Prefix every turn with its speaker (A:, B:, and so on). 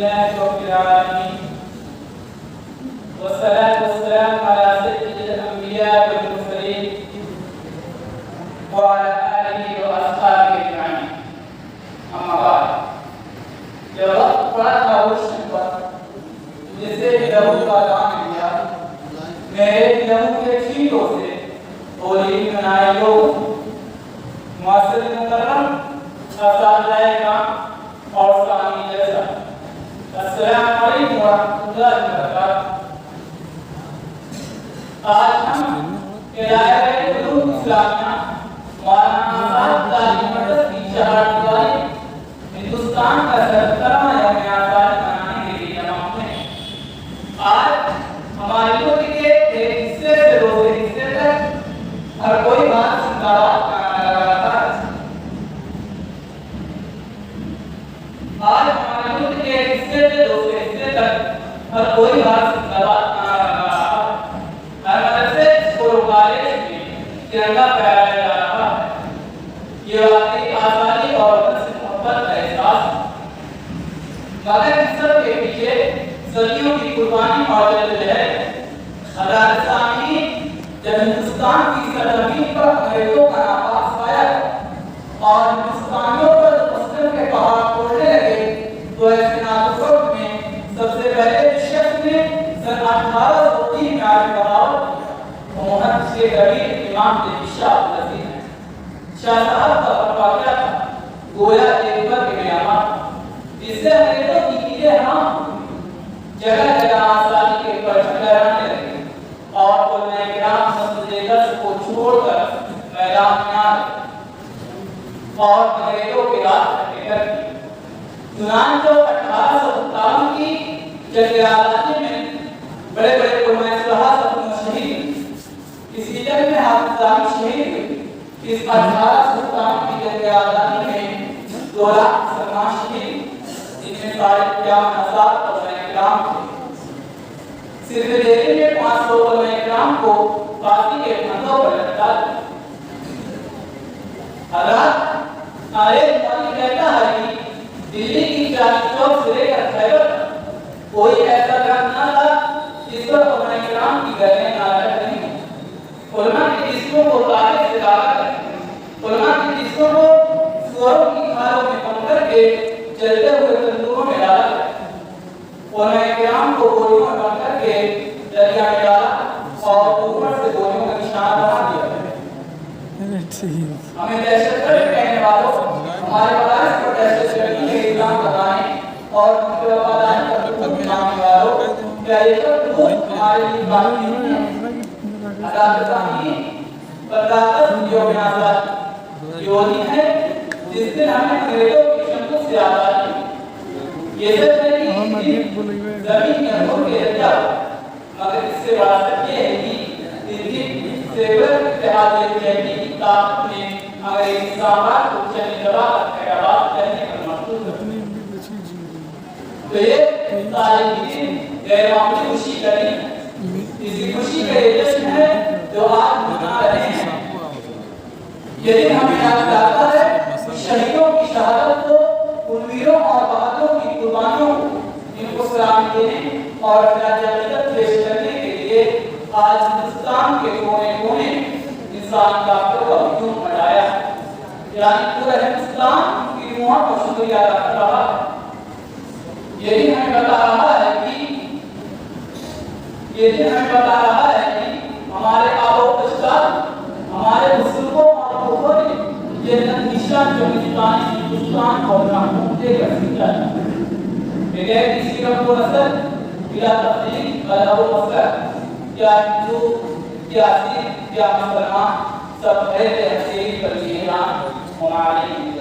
A: لله رب العالمين والصلاة والسلام على سيد الأنبياء والمرسلين وعلى آله وأصحابه أجمعين. أما بعد، جب وقت پڑا تھا روشن پر جسے لہو کا دام دیا، میرے لہو کے چھینٹوں سے ہولی منائے لوگ معاصر مکرم اساتذہ کرام اور سامعین جیسا، السلام علیکم ورحمۃ اللہ وبرکاتہ۔ آج ہم ادارہ علوم اسلامیہ مولانا آزاد تعلیم مرکز کی چہاردیواری ہندوستان کا 70واں یوم آزادی منانے کے لیے جمع ہوئے ہیں۔ آج ہمارے ملک کے ایک حصے سے دوسرے حصے تک ہر کوئی بات زندہ باد کا نعرہ لگاتا ہے۔ آج ہمارے ملک کے ایک حصے سے دوسرے حصے تک ہر کوئی بات زندہ باد کا نعرہ لگا رہا ہے۔ ہر مدرسے اسکول و کالج میں ترنگا پھہرایا جا رہا ہے۔ یہ واقعی آزادی اور وطن سے محبت کا احساس ہے، مگر اس سب کے پیچھے صدیوں کی قربانی موجود ہے۔ حضرات سامعین، جب ہندوستان کی سرزمین پر انگریزوں کا نافذ پایا اور ہندوستانیوں پر مسلم کے پہاڑ پھوڑنے لگے، تو ایسے نازک وقت میں سب سے پہلے جس شخص نے سن 1803 میں آج بغاوت کی وہ محمد شیخ ربیع امام شاہ عبدالعزیز ہیں۔ شاہ صاحب کا فتویٰ کیا تھا؟ گویا ایک برگ میں آما جس سے انگریزوں کی چیزیں ہم جگہ جگہ آزادی کے پرچم لہرانے لگے اور علماء کرام مسجد اقصی کو چھوڑ کر میدان میں آ گئے اور انگریزوں کے رات ہٹے کر دی۔ چنانچہ 1857 کی جنگ آزادی میں بڑے بڑے علماء اصلاحات اپنے شہید ہوئے۔ اسی جنگ میں حافظ ظاہر شہید ہوئے۔ اس 1857 کی جنگ آزادی میں 2 لاکھ مسلمان شہید ہوئے، جن میں 51,000 علماء کرام تھے۔ صرف دہلی میں 500 علماء کرام کو پھانسی کے پھندوں پر لٹکا دیا۔ حضرات، آئے مولی کہتا ہے کہ دلی کی 40 چوک سے لے کر خیبر تک کوئی ایسا گھر نہ تھا جس پر علماء کرام کی گردیں نالٹ نہیں ہوں۔ علماء کے جسموں کو تاغے سے داغا کرتے، علماء کے جسموں کو سوروں کی کھالوں میں پن کر کے جلتے ہوئے تندوروں میں ڈالا کرتے، علماء کرام کو گولیوں میں بند کر کے دریا میں ڈالا اور اوپر سے گولیوں کا نشانہ بنا دیا۔ ہمیں دہشت گرد کہنے والوں، ہمارے مدارس پر دہشت گردی کے الزام لگانے اور ان کے وفاداری پر حکم ماننے والوں، کیا یہ سب حقوق ہمارے لیے باقی نہیں ہے؟ حضرات سامعین، برداشت یوم آزادی یہ دن ہے جس دن ہمیں انگریزوں کی شمشیر سے آزادی ملی۔ یہ سچ ہے کہ اس دن زمین میں نور کے رجا ہوا، مگر اس سے بڑا سچ یہ ہے کہ اس دن سیکولر اتحادیہ جہلی کی طاقت نے انگریزی سامراج کو چند دبا کر خیرآباد کرنے پر مجبور کر دیا۔ تو یہ تاریخی دن غیر معمولی خوشی کا دن ہے۔ اسی خوشی کا یہ جشن ہے جو آج منا رہے ہیں۔ یہ دن ہمیں یاد دلاتا ہے کہ شہیدوں کی شہادت کو، ان ویروں اور بہادروں کی قربانیوں کو، ان کو سلام دینے اور خراج عقیدت پیش کرنے کے لیے آج ہندوستان کے کونے کونے انسان کا ہجوم مچایا ہے، یعنی پورا ہندوستان کی روحوں کو شکریہ ادا کر رہا ہے۔ یہ دن ہمیں بتا رہا ہے کہ ہمارے آباء و اجداد، ہمارے بزرگوں اور بزرگوں نے یہ نشان جو ہندوستان کو محفوظ دے کر سیکھا ہے۔ بغیر کسی رنگ و نسل، بلا تفریق، بلا مذہب، کیا ہندو، کیا سکھ، کیا مسلمان، سب غیر تحصیل پر یہ اعلان ہمارے